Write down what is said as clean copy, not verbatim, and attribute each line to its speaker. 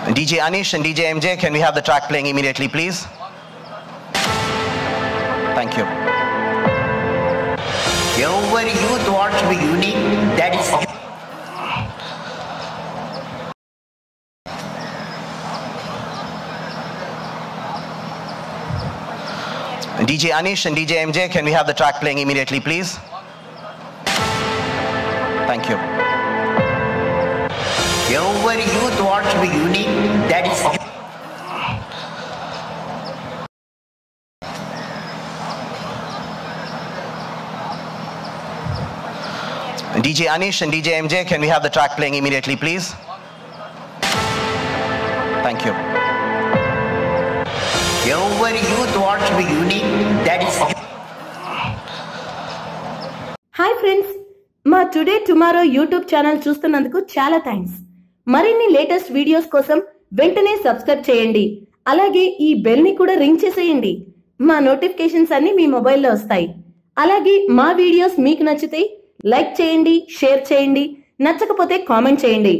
Speaker 1: DJ Anish and DJ MJ, can we have the track playing immediately, please? Thank you.
Speaker 2: Your youth wants to be unique, that is...
Speaker 1: DJ Anish and DJ MJ, can we have the track playing immediately, please? Thank you.
Speaker 2: Your youth wants to be unique, that is...
Speaker 1: DJ Anish and DJ MJ, can we have the track playing immediately, please? Thank you.
Speaker 2: Your youth wants to be unique, that is...
Speaker 3: hi friends, మా today tomorrow YouTube channel చూస్తున్నందుకు చాలా thanks. మరిన్ని latest videos కోసం వెంటనే subscribe చేయండి. అలాగే ఈ bell ని కూడా రింగ్ చేసేయండి. మా నోటిఫికేషన్స్ అన్ని మీ మొబైల్లో వస్తాయి. అలాగే మా వీడియోస్ మీకు నచ్చితే లైక్ చేయండి, షేర్ చేయండి, నచ్చకపోతే కామెంట్ చేయండి.